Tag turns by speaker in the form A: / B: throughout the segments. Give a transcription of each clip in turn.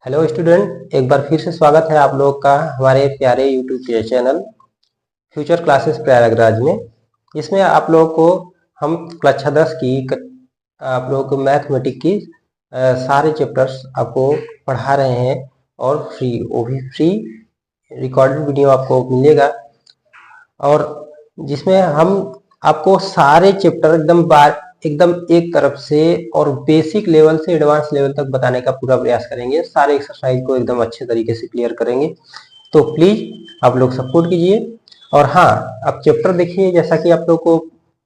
A: Hello student, एक बार फिर से स्वागत है आप लोग का हमारे प्यारे YouTube channel future classes Prayagraj में। इसमें आप लोगों को हम कक्षा 10 की आप लोगों को मैथमेटिक की सारे चैप्टर्स आपको पढ़ा रहे हैं और वो भी फ्री रिकॉर्डेड वीडियो आपको मिलेगा, और जिसमें हम आपको सारे चैप्टर एकदम एक तरफ से और बेसिक लेवल से एडवांस लेवल तक बताने का पूरा प्रयास करेंगे। सारे एक्सरसाइज को एकदम अच्छे तरीके से क्लियर करेंगे, तो प्लीज आप लोग सपोर्ट कीजिए। और हाँ, आप चैप्टर देखिए, जैसा कि आप लोग को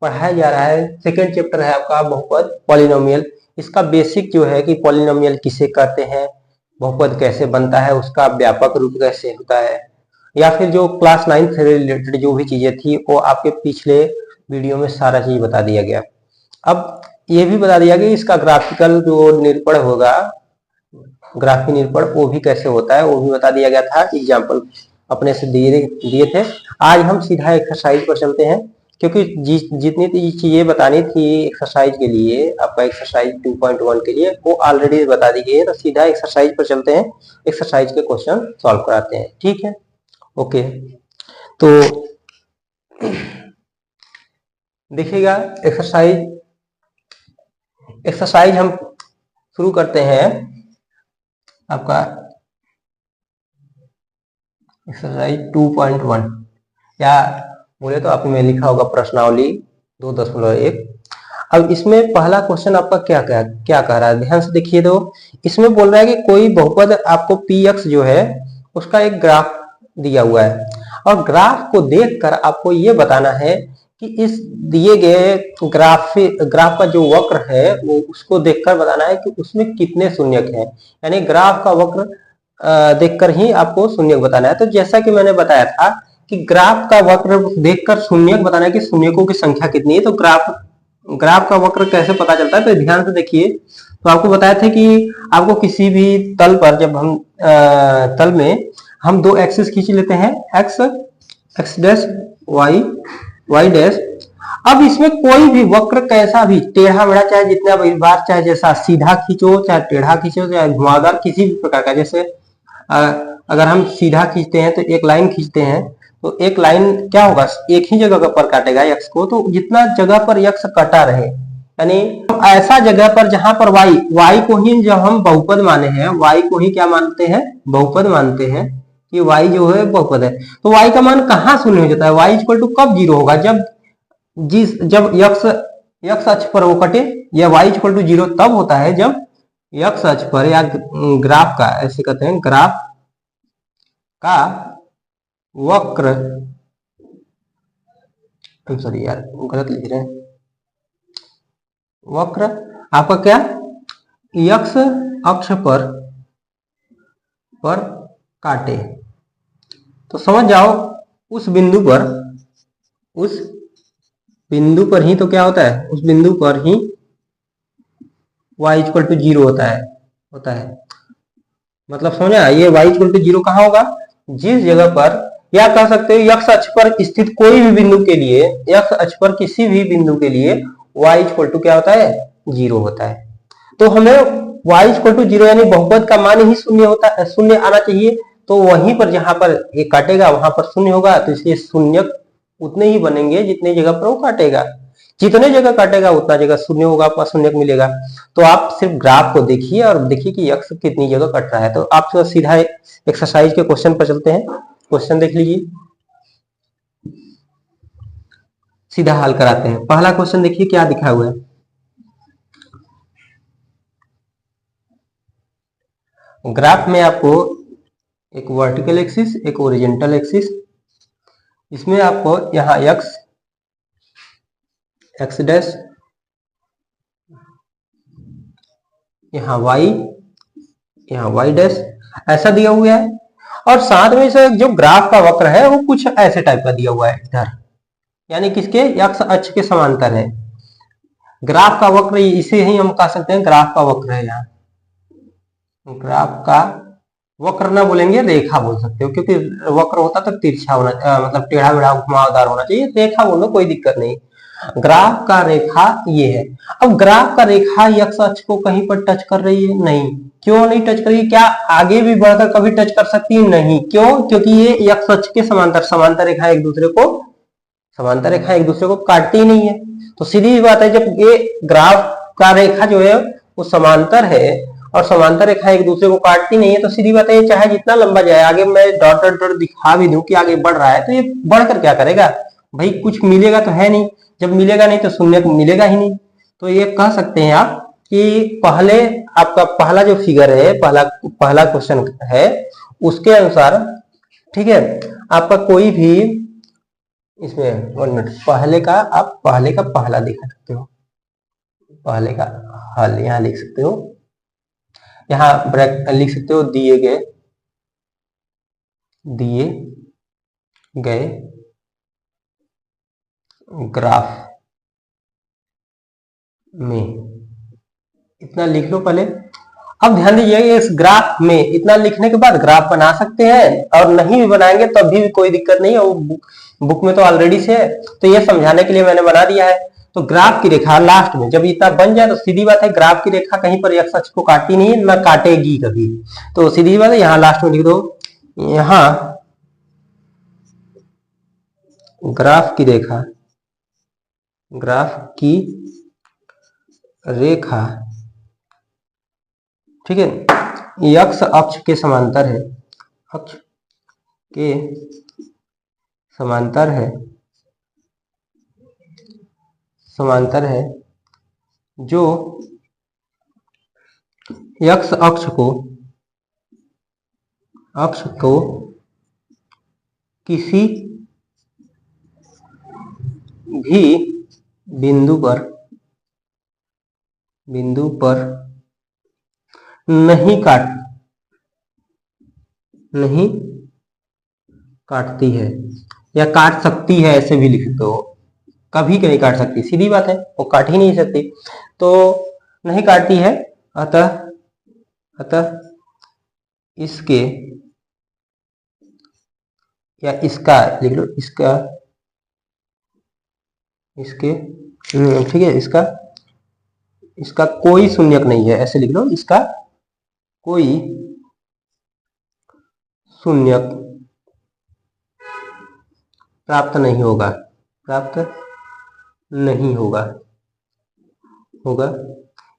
A: पढ़ाया जा रहा है। सेकेंड चैप्टर है आपका बहुपद पॉलिनोमियल। इसका बेसिक जो है कि पॉलिनोमियल किसे कहते हैं, बहुपद कैसे बनता है, उसका व्यापक रूप कैसे होता है, या फिर जो क्लास 9 से रिलेटेड जो भी चीजें थी वो आपके पिछले वीडियो में सारा चीज बता दिया गया। अब ये भी बता दिया गया इसका ग्राफिकल जो निरूपण होगा, ग्राफी निरूपण वो भी कैसे होता है वो भी बता दिया गया था। एग्जाम्पल अपने से दिए थे। आज हम सीधा एक्सरसाइज पर चलते हैं, क्योंकि जितनी चीजें बतानी थी एक्सरसाइज के लिए, आपका एक्सरसाइज 2.1 के लिए वो ऑलरेडी बता दी गई है। तो सीधा एक्सरसाइज पर चलते हैं, एक्सरसाइज के क्वेश्चन सॉल्व कराते हैं। ठीक है, ओके। तो देखिएगा, एक्सरसाइज हम शुरू करते हैं। आपका एक्सरसाइज 2.1, या बोले तो आपने लिखा होगा प्रश्नावली 2.1। अब इसमें पहला क्वेश्चन आपका क्या कह रहा है, ध्यान से देखिए। तो इसमें बोल रहा है कि कोई बहुपद आपको px जो है उसका एक ग्राफ दिया हुआ है, और ग्राफ को देखकर आपको ये बताना है कि इस दिए गए ग्राफ का जो वक्र है वो उसको देखकर बताना है कि उसमें कितने शून्यक हैं। यानी ग्राफ का वक्र देखकर ही आपको शून्यक बताना है। तो जैसा कि मैंने बताया था कि ग्राफ का वक्र देखकर शून्यक बताना है कि शून्यकों की संख्या कितनी है। तो ग्राफ का वक्र कैसे पता चलता है, तो ध्यान से देखिए। तो आपको बताया था कि आपको किसी भी तल पर, जब हम तल में हम दो एक्सिस खींच लेते हैं, एक्स डैश वाई डैश। अब इसमें कोई भी वक्र कैसा भी टेढ़ा मेढ़ा, चाहे जितना बार चाहे जैसा सीधा खींचो, चाहे टेढ़ा खींचो, चाहे घुमावदार, किसी भी प्रकार का। जैसे अगर हम सीधा खींचते हैं तो एक लाइन खींचते हैं, तो एक लाइन क्या होगा, एक ही जगह पर काटेगा यक्स को। तो जितना जगह पर यक्स कटा रहे, यानी ऐसा जगह पर जहां पर वाई को ही जब हम बहुपद माने हैं, वाई को ही क्या मानते हैं, बहुपद मानते हैं कि वाई जो है बहुपद है। तो वाई का मान कहाँ शून्य हो जाता है, वाई इक्वल टू कब जीरो होगा, जब यक्स अक्ष पर वो कटे, या वाई इक्वल टू जीरो तब होता है जब यक्स अक्ष पर, या ग्राफ का, ऐसे कहते हैं ग्राफ का वक्र, सॉरी यार गलत लिख रहे हैं, वक्र आपका क्या यक्स अक्ष पर काटे। तो समझ जाओ उस बिंदु पर ही तो क्या होता है, उस बिंदु पर ही y इक्वल टू जीरो होता है। मतलब समझा, ये y इक्वल टू जीरो कहाँ होगा, जिस जगह पर, या कह सकते हो यक्स अक्ष पर स्थित कोई भी बिंदु के लिए, यक्स अक्ष पर किसी भी बिंदु के लिए y इक्वल टू क्या होता है, जीरो होता है। तो हमें y इक्वल टू जीरो यानी बहुपद का मान ही शून्य आना चाहिए। तो वहीं पर जहां पर ये काटेगा वहां पर शून्य होगा, तो इसलिए शून्य उतने ही बनेंगे जितने जगह पर वो काटेगा। जितने जगह काटेगा उतना जगह शून्य होगा, आपका शून्य मिलेगा। तो आप सिर्फ ग्राफ को देखिए और देखिए कि यक्स कितनी जगह कट रहा है। तो आप सीधा एक्सरसाइज के क्वेश्चन पर चलते हैं। क्वेश्चन देख लीजिए, सीधा हल कराते हैं। पहला क्वेश्चन देखिए क्या दिखा हुआ है। ग्राफ में आपको एक वर्टिकल एक्सिस, एक ओरिजेंटल एक्सिस, इसमें आपको यहाँ एक्स डैश, यहाँ वाई डैश ऐसा दिया हुआ है, और साथ में से जो ग्राफ का वक्र है वो कुछ ऐसे टाइप का दिया हुआ है इधर, यानी किसके, एक्स अक्ष के समांतर है। ग्राफ का वक्र इसे ही हम कह सकते हैं ग्राफ का वक्र है। यहाँ ग्राफ का वक्र ना बोलेंगे, रेखा बोल सकते हो, क्योंकि वक्र होता तो तिरछा होना, मतलब टेढ़ा मेढ़ा घुमावदार होना चाहिए। रेखा बोलो, कोई दिक्कत नहीं। ग्राफ का रेखा ये है। अब ग्राफ का रेखा एक्स अक्ष को कहीं पर टच कर रही है? नहीं। क्यों नहीं टच कर रही है? क्या आगे भी बढ़कर कभी टच कर सकती है? नहीं। क्यों? क्योंकि ये एक्स अक्ष के समांतर, समांतर रेखा एक दूसरे को, समांतर रेखा एक दूसरे को काटती ही नहीं है। तो सीधी बात है, जब ये ग्राफ का रेखा जो है वो समांतर है और समांतर रेखा एक दूसरे को काटती नहीं है, तो सीधी बात है चाहे जितना लंबा जाए, आगे मैं डॉट डॉट डॉट दिखा भी दूं कि आगे बढ़ रहा है, तो ये बढ़कर क्या करेगा भाई? कुछ मिलेगा तो है नहीं। जब मिलेगा नहीं तो शून्य मिलेगा ही नहीं। तो ये कह सकते हैं आप कि पहले आपका पहला जो फिगर है, पहला क्वेश्चन है, उसके अनुसार, ठीक है, आपका कोई भी इसमें 1 मिनट, पहले का आप पहले का पहला दिखा सकते हो, पहले का हल यहां लिख सकते हो, यहां ब्रैकेट लिख सकते हो, दिए गए ग्राफ में, इतना लिख लो पहले। अब ध्यान दीजिए, इस ग्राफ में इतना लिखने के बाद ग्राफ बना सकते हैं, और नहीं भी बनाएंगे तब भी कोई दिक्कत नहीं है, वो बुक में तो ऑलरेडी से है, तो ये समझाने के लिए मैंने बना दिया है। तो ग्राफ की रेखा लास्ट में जब इतना बन जाए, तो सीधी बात है ग्राफ की रेखा कहीं पर एक्स अक्ष को काटती नहीं है, ना काटेगी कभी। तो सीधी बात है यहां लास्ट में लिख दो, यहां ग्राफ की रेखा, ग्राफ की रेखा, ठीक है, एक्स अक्ष के समांतर है, अक्ष के समांतर है, समांतर है, जो एक्स अक्ष को किसी भी बिंदु पर नहीं काटती है, या काट सकती है, ऐसे भी लिख दो, कभी नहीं काट सकती, सीधी बात है, वो काट ही नहीं सकती, तो नहीं काटती है। अतः इसके, या इसका लिख लो, इसके, ठीक है, इसका कोई शून्यक नहीं है, ऐसे लिख लो, इसका कोई शून्यक प्राप्त नहीं होगा,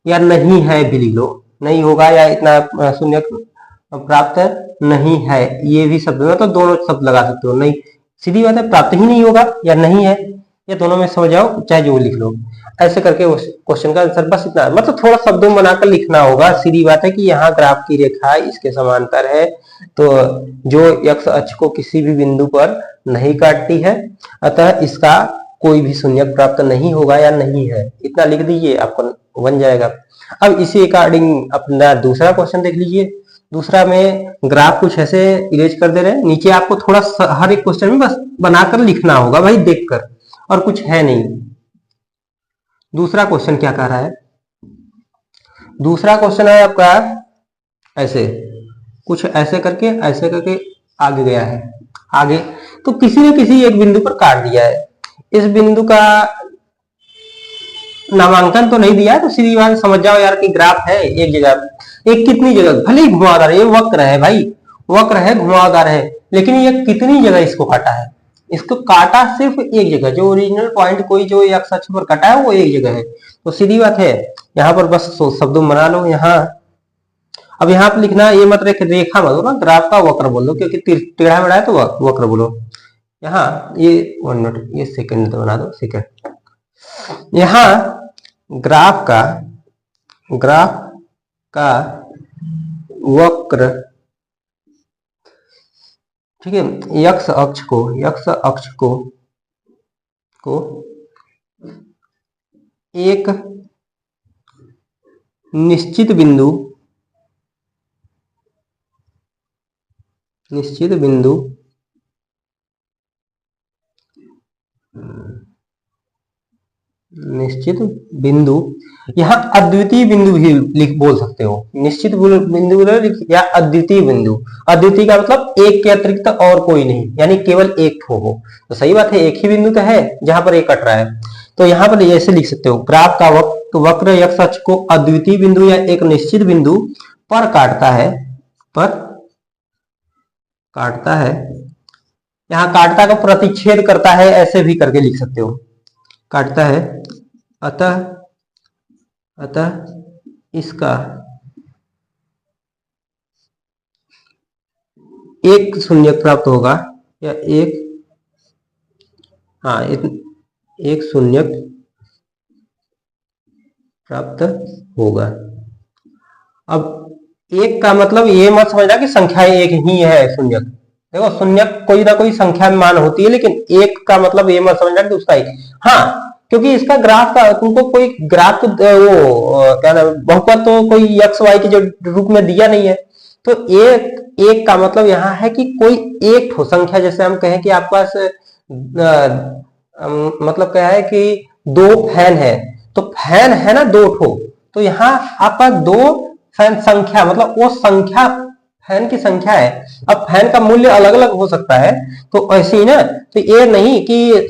A: या नहीं है भी लिख लो, नहीं होगा या इतना शून्यक प्राप्त नहीं है, ये भी शब्द में तो दोनों शब्द लगा सकते हो, नहीं सीधी बात है, प्राप्त ही नहीं होगा या नहीं है, या दोनों में समझ जाओ, चाहे जो लिख लो, ऐसे करके क्वेश्चन का आंसर बस इतना, मतलब थोड़ा शब्दों में बनाकर लिखना होगा। सीधी बात है कि यहाँ ग्राफ की रेखा इसके समांतर है, तो जो एक्स अक्ष को किसी भी बिंदु पर नहीं काटती है, अतः इसका कोई भी शून्यक प्राप्त नहीं होगा या नहीं है, इतना लिख दीजिए, आपको बन जाएगा। अब इसी अकॉर्डिंग अपना दूसरा क्वेश्चन देख लीजिए। दूसरा में ग्राफ कुछ ऐसे इरेज कर दे रहे हैं, नीचे आपको थोड़ा हर एक क्वेश्चन में बस बनाकर लिखना होगा भाई, देखकर, और कुछ है नहीं। दूसरा क्वेश्चन क्या कह रहा है? दूसरा क्वेश्चन है आपका ऐसे, कुछ ऐसे करके आगे गया है, आगे तो किसी न किसी एक बिंदु पर काट दिया है, इस बिंदु का नामांकन तो नहीं दिया है, तो सीधी बात समझ जाओ यार कि ग्राफ है एक जगह, एक कितनी जगह, भले ही घुमावदार, ये वक्र है भाई, वक्र है, घुमावदार है, लेकिन ये कितनी जगह इसको काटा है? इसको काटा सिर्फ एक जगह, जो ओरिजिनल पॉइंट कोई जो एक्स अक्ष पर काटा है वो एक जगह है, तो सीधी बात है यहाँ पर बस शब्दों बना लो। यहाँ अब यहाँ पर लिखना, ये मत रेखा मत ना, ग्राफ का वक्र बोल दो, क्योंकि टेढ़ा मेढ़ा है तो वक्र बोलो। यहाँ ये 1 मिनट, ये सेकंड तो बना दो, सेकंड, यहाँ ग्राफ का वक्र, ठीक है, एक्स अक्ष को एक निश्चित बिंदु यहाँ अद्वितीय बिंदु भी लिख बोल सकते हो, निश्चित बिंदु या अद्वितीय बिंदु। अद्वितीय का मतलब एक के अतिरिक्त और कोई नहीं, यानी केवल एक ठो हो। तो सही बात है, एक ही बिंदु तो है जहां पर एक कट रहा है। तो यहाँ पर ऐसे लिख सकते हो, ग्राफ का वक्र एक्स अक्ष को अद्वितीय बिंदु या एक निश्चित बिंदु पर काटता है, पर काटता है। यहाँ काटता का प्रतिच्छेद करता है, ऐसे भी करके लिख सकते हो, काटता है। अतः इसका एक शून्यक प्राप्त होगा, या एक शून्यक प्राप्त होगा। अब एक का मतलब ये मत समझना कि संख्या एक ही है शून्यक। देखो शून्यक कोई ना कोई संख्या में मान होती है, लेकिन एक का मतलब ये मत समझना कि उसका एक। हाँ, क्योंकि इसका ग्राफ का तुमको कोई ग्राफ वो क्या नाम, बहुपद तो कोई एक्स वाई के जो रूप में दिया नहीं है। तो एक का मतलब यहाँ है कि कोई एक ठो संख्या, जैसे हम कहें कि आपके पास मतलब क्या है कि दो फैन है, तो फैन है ना दो ठो, तो यहाँ आपका दो फैन संख्या मतलब वो संख्या फैन की संख्या है। अब फैन का मूल्य अलग अलग हो सकता है, तो ऐसे ही ना, तो ये नहीं कि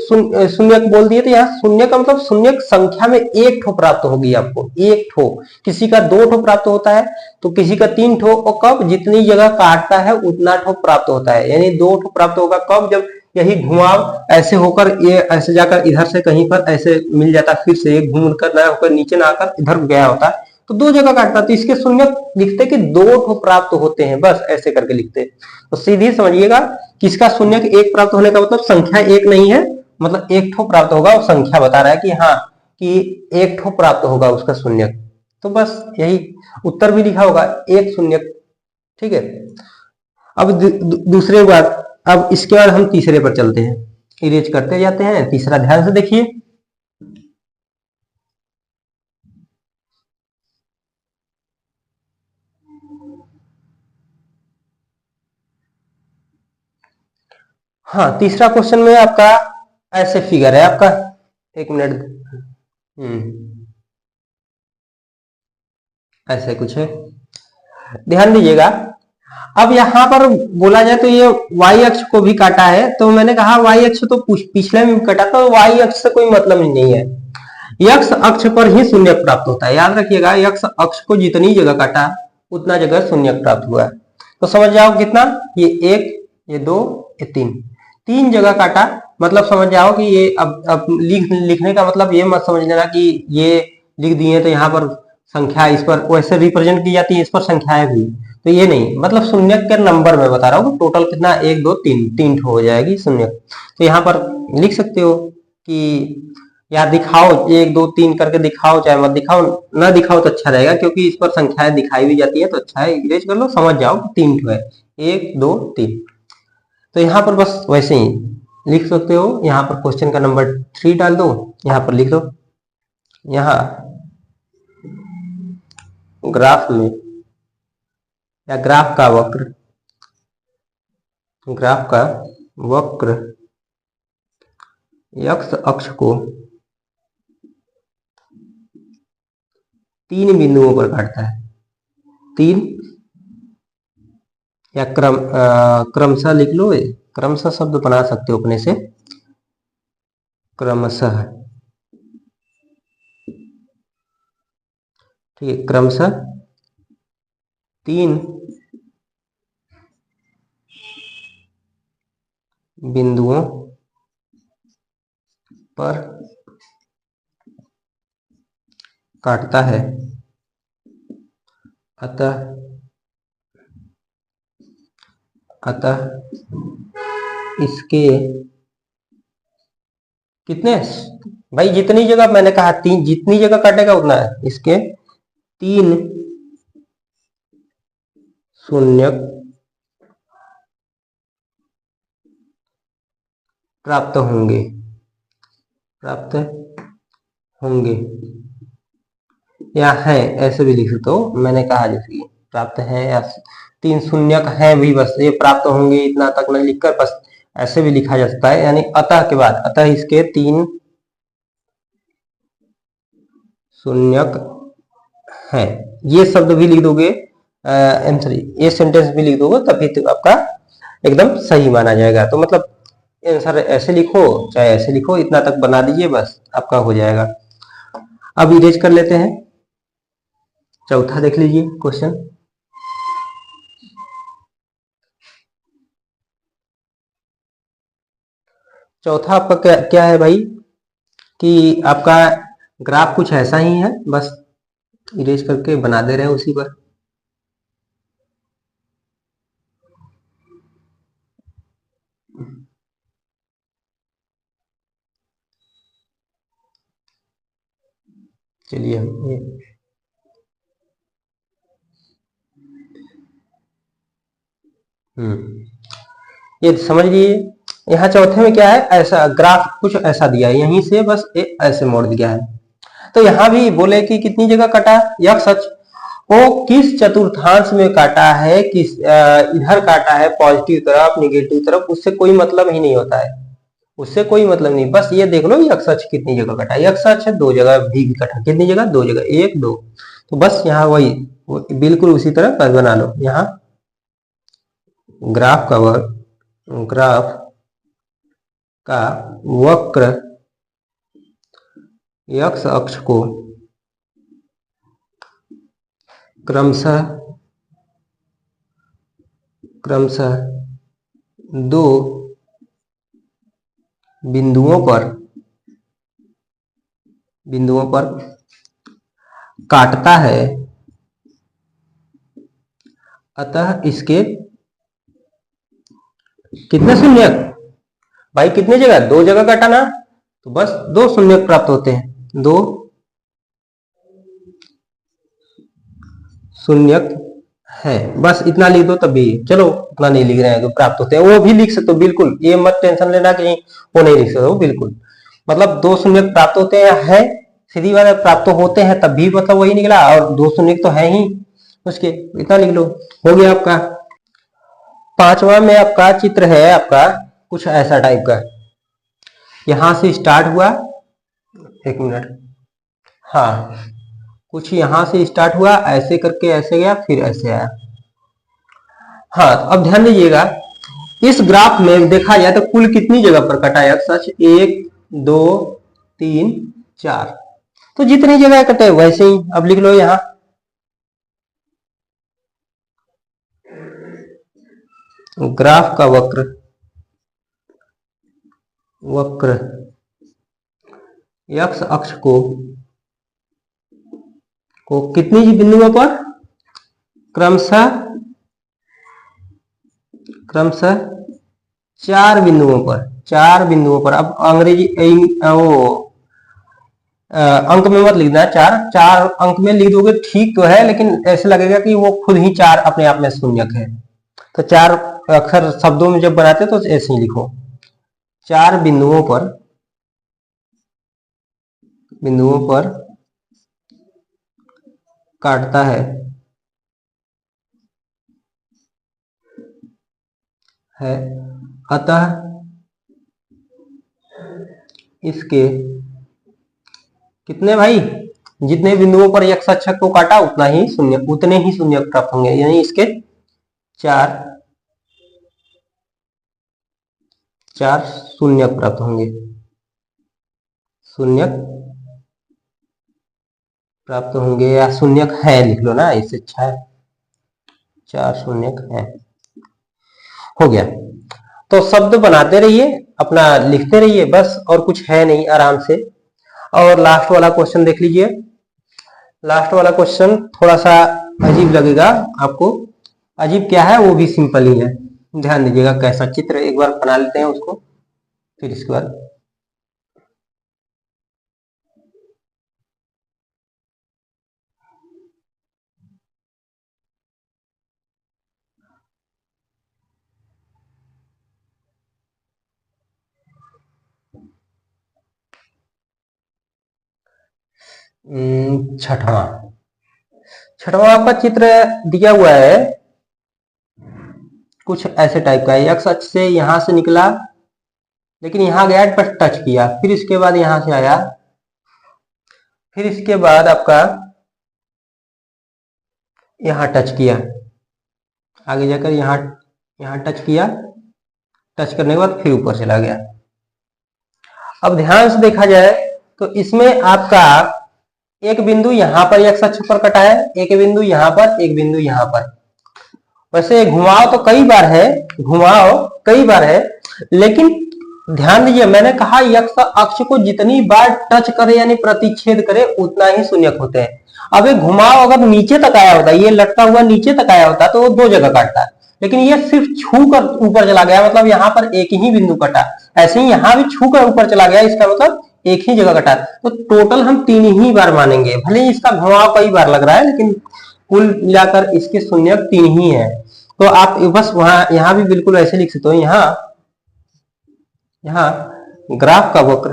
A: शून्यक बोल दिए, तो यहाँ शून्य का मतलब शून्यक संख्या में एक ठो प्राप्त होगी आपको, एक ठो। किसी का दो ठो प्राप्त होता है, तो किसी का तीन ठो, और कब जितनी जगह काटता है उतना ठो प्राप्त होता है। यानी दो ठो प्राप्त होगा कब, जब यही घुमाव ऐसे होकर ये ऐसे जाकर इधर से कहीं पर ऐसे मिल जाता, फिर से ये घूम कर ना होकर नीचे ना आकर इधर गया होता, तो दो जगह काटता, तो इसके शून्य लिखते कि दो ठो प्राप्त होते हैं, बस ऐसे करके लिखते। तो सीधी समझिएगा कि इसका शून्य एक प्राप्त होने का मतलब संख्या एक नहीं है, मतलब एक ठो प्राप्त होगा, और संख्या बता रहा है कि हाँ कि एक ठो प्राप्त होगा उसका शून्य। तो बस यही उत्तर भी लिखा होगा, एक शून्य। ठीक है, अब दूसरे बात, अब इसके बाद हम तीसरे पर चलते हैं, इरेज करते जाते हैं। तीसरा ध्यान से देखिए, हाँ तीसरा क्वेश्चन में आपका ऐसे फिगर है आपका, एक मिनट, ऐसे कुछ है, ध्यान दीजिएगा। अब यहाँ पर बोला जाए तो ये y अक्ष को भी काटा है, तो मैंने कहा y अक्ष तो पिछले में कटा, तो y अक्ष से कोई मतलब नहीं है, x अक्ष पर ही शून्य प्राप्त होता है। याद रखिएगा, x अक्ष को जितनी जगह काटा उतना जगह शून्य प्राप्त हुआ। तो समझ जाओ कितना, ये एक, ये दो, ये तीन, तीन जगह काटा, मतलब समझ जाओ कि ये अब लिखने का मतलब ये मत समझ लेना कि ये लिख दिए तो यहाँ पर संख्या इस पर वैसे रिप्रेजेंट की जाती है, इस पर संख्याएं भी, तो ये नहीं, मतलब शून्य के नंबर में बता रहा हूँ, टोटल कितना, एक दो तीन, तीन ठो हो जाएगी शून्य। तो यहाँ पर लिख सकते हो कि या दिखाओ, एक दो तीन करके दिखाओ, चाहे मत दिखाओ, ना दिखाओ तो अच्छा रहेगा, क्योंकि इस पर संख्याएं दिखाई भी जाती है, तो अच्छा है, इरेज कर लो, समझ जाओ कि तीन ठो है, एक दो तीन। तो यहाँ पर बस वैसे ही लिख सकते हो, यहाँ पर क्वेश्चन का नंबर 3 डाल दो, यहाँ पर लिख दो, यहाँ ग्राफ में या ग्राफ का वक्र एक्स अक्ष को तीन बिंदुओं पर काटता है, तीन या क्रमशः लिख लो, क्रमशः शब्द बना सकते हो अपने से, क्रमशः, ठीक है, क्रमशः तीन बिंदुओं पर काटता है, अतः इसके कितने, भाई जितनी जगह मैंने कहा तीन, जितनी जगह काटेगा उतना है, इसके तीन शून्य प्राप्त होंगे या है, ऐसे भी लिख सकते हो, मैंने कहा जैसे कि प्राप्त है या तीन शून्यक है भी, बस ये प्राप्त होंगे इतना तक नहीं लिखकर, बस ऐसे भी लिखा जा सकता है। यानी अतः के बाद, अतः इसके तीन शून्यक है, ये शब्द भी लिख दोगे, सॉरी ये सेंटेंस भी लिख दोगे, तभी तो आपका एकदम सही माना जाएगा। तो मतलब आंसर ऐसे लिखो चाहे ऐसे लिखो, इतना तक बना दीजिए, बस आपका हो जाएगा। अब इरेज कर लेते हैं, चौथा देख लीजिए क्वेश्चन। चौथा आपका क्या क्या है भाई, कि आपका ग्राफ कुछ ऐसा ही है, बस इरेज करके बना दे रहे हैं उसी पर। चलिए हम ये समझ लीजिए, यहाँ चौथे में क्या है, ऐसा ग्राफ कुछ ऐसा दिया है, यहीं से बस ऐसे मोड़ दिया है। तो यहाँ भी बोले कि कितनी जगह कटा, यह सच वो किस चतुर्थांश में काटा है, किस इधर काटा है पॉजिटिव तरफ निगेटिव तरफ, उससे कोई मतलब ही नहीं होता है, उससे कोई मतलब नहीं, बस ये देख लो यह सच कितनी जगह कटा, यह सच है 2 जगह भी कटा, कितनी जगह 2 जगह, 1 2, तो बस यहाँ वही बिल्कुल उसी तरह बना लो। यहाँ ग्राफ का वक्र x अक्ष को क्रमशः 2 बिंदुओं पर काटता है, अतः इसके कितने शून्यक, भाई कितने जगह, 2 जगह काटा ना, तो बस 2 शून्यक प्राप्त होते हैं, 2 शून्यक है, बस इतना लिख दो तभी। चलो इतना नहीं लिख रहे हैं तो प्राप्त होते हैं, वो भी लिख सकते हो, बिल्कुल ये मत टेंशन लेना कि वो नहीं लिख सकते हो, बिल्कुल मतलब 2 शून्यक प्राप्त होते हैं, सीधी बात है, प्राप्त होते हैं तब भी मतलब वही निकला, और 2 शून्यक तो है ही उसके, इतना लिख लो, हो गया आपका। पांचवा में आपका चित्र है आपका कुछ ऐसा टाइप का, यहां से स्टार्ट हुआ, 1 मिनट, हाँ कुछ यहां से स्टार्ट हुआ, ऐसे करके ऐसे गया, फिर ऐसे आया। हाँ अब ध्यान दीजिएगा, इस ग्राफ में देखा जाए तो कुल कितनी जगह पर कटा है सच, 1 2 3 4, तो जितनी जगह कटे वैसे ही अब लिख लो यहां, ग्राफ का वक्र x अक्ष को कितनी बिंदुओं पर क्रमशः 4 बिंदुओं पर, अब अंग्रेजी वो अंक में मत लिखना, 4 अंक में लिख दोगे ठीक तो है, लेकिन ऐसे लगेगा कि वो खुद ही 4 अपने आप में शून्यक है, तो 4 अक्षर शब्दों में जब बनाते तो ऐसे ही लिखो, 4 बिंदुओं पर काटता है अतः इसके कितने भाई, जितने बिंदुओं पर x अक्ष को काटा उतने ही शून्य प्राप्त होंगे, यानी इसके 4 शून्य प्राप्त होंगे, या शून्यक है लिख लो ना, इससे अच्छा है 4 शून्यक है, हो गया। तो शब्द बनाते रहिए, अपना लिखते रहिए बस, और कुछ है नहीं, आराम से। और लास्ट वाला क्वेश्चन देख लीजिए, लास्ट वाला क्वेश्चन थोड़ा सा अजीब लगेगा आपको, अजीब क्या है वो भी सिंपल ही है, ध्यान दीजिएगा कैसा चित्र, एक बार बना लेते हैं उसको, फिर इसके बाद छठवां आपका चित्र दिया हुआ है, कुछ ऐसे टाइप का है, x अक्ष से यहां से निकला, लेकिन यहां गया पर टच किया, फिर इसके बाद यहां से आया, फिर इसके बाद आपका यहां टच किया, आगे जाकर यहां टच किया, टच करने के बाद फिर ऊपर चला गया। अब ध्यान से देखा जाए तो इसमें आपका एक बिंदु यहां पर एक्स अक्ष पर कटा है, एक बिंदु यहां पर, एक बिंदु यहां पर। वैसे घुमाव तो कई बार है, घुमाव कई बार है, लेकिन ध्यान दीजिए मैंने कहा एक्स अक्ष को जितनी बार टच करे यानी प्रतिच्छेद करे उतना ही शून्यक होते हैं। अब ये घुमाव अगर नीचे तक आया होता, ये लटका हुआ नीचे तक आया होता तो वो दो जगह काटता, लेकिन ये सिर्फ छू कर ऊपर चला गया, मतलब यहाँ पर एक ही बिंदु कटा। ऐसे ही यहाँ भी छू कर ऊपर चला गया, इसका मतलब एक ही जगह कटा। तो टोटल हम 3 ही बार मानेंगे, भले ही इसका घुमाव कई बार लग रहा है लेकिन कुल मिलाकर इसके शून्यक 3 ही है। तो आप बस वहां यहाँ भी बिल्कुल ऐसे लिख सकते हो, यहाँ ग्राफ का वक्र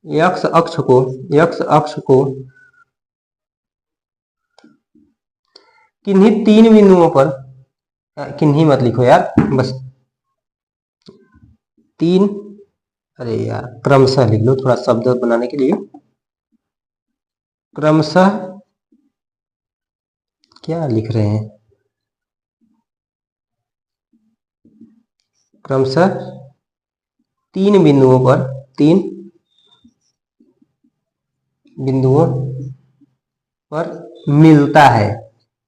A: एक्स अक्ष को किन्हीं 3 बिंदुओं पर, किन्हीं मत लिखो यार, बस 3, अरे यार क्रमशः लिख लो थोड़ा शब्द बनाने के लिए। क्रमशः क्या लिख रहे हैं, क्रमशः 3 बिंदुओं पर, 3 बिंदुओं पर मिलता है।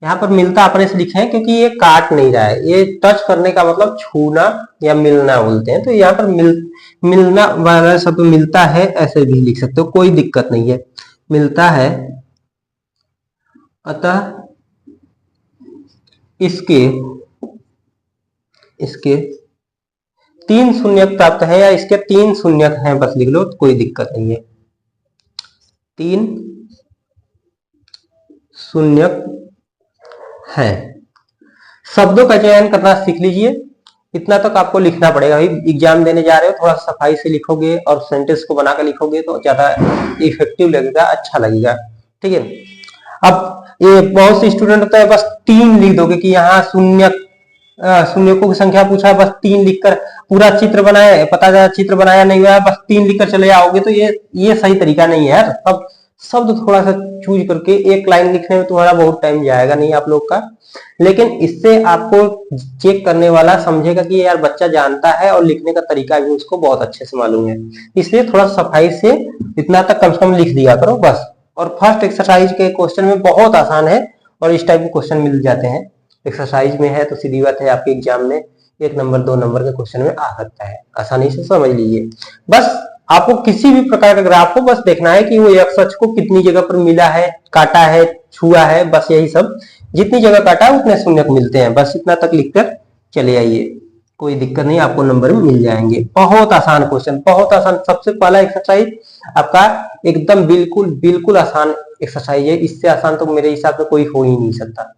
A: यहां पर मिलता अपने से लिखे हैं क्योंकि ये काट नहीं रहा है, ये टच करने का मतलब छूना या मिलना बोलते हैं, तो यहाँ पर मिलना वाला शब्द मिलता है ऐसे भी लिख सकते हो, कोई दिक्कत नहीं है। मिलता है, अतः इसके 3 शून्यक प्राप्त है, या इसके 3 शून्यक हैं, बस लिख लो, कोई दिक्कत नहीं है। 3 शून्यक है। शब्दों का चयन करना सीख लीजिए, इतना तक आपको लिखना पड़ेगा। एग्जाम देने जा रहे हो थोड़ा सफाई से लिखोगे और सेंटेंस को बनाकर लिखोगे तो ज्यादा इफेक्टिव लगेगा, अच्छा लगेगा, ठीक है। अब ये बहुत से स्टूडेंट होता है बस 3 लिख दोगे कि यहाँ शून्यकों की संख्या पूछा, बस 3 लिखकर पूरा चित्र बनाए, पता चला चित्र बनाया नहीं हुआ, बस 3 लिखकर चले आओगे, तो ये सही तरीका नहीं है यार। अब शब्द थोड़ा सा चूज करके एक लाइन लिखने में तुम्हारा बहुत टाइम जाएगा नहीं आप लोग का, लेकिन इससे आपको चेक करने वाला समझेगा कि यार बच्चा जानता है और लिखने का तरीका भी उसको बहुत अच्छे से मालूम है। इसलिए थोड़ा सफाई से इतना तक कम से कम लिख दिया करो बस। और फर्स्ट एक्सरसाइज के क्वेश्चन में बहुत आसान है और इस टाइप के क्वेश्चन मिल जाते हैं। एक्सरसाइज में है तो सीधी बात है आपके एग्जाम में 1 नंबर 2 नंबर के क्वेश्चन में आ सकता है, आसानी से समझ लीजिए। बस आपको किसी भी प्रकार का ग्राफ को बस देखना है कि वो एक्स अक्ष को कितनी जगह पर मिला है, काटा है, छुआ है, बस यही सब। जितनी जगह काटा है उतने शून्यक मिलते हैं, बस इतना तक लिखकर चले आइए, कोई दिक्कत नहीं, आपको नंबर मिल जाएंगे। बहुत आसान क्वेश्चन, बहुत आसान। सबसे पहला एक्सरसाइज आपका एकदम बिल्कुल आसान एक्सरसाइज है, इससे आसान तो मेरे हिसाब से कोई हो ही नहीं सकता।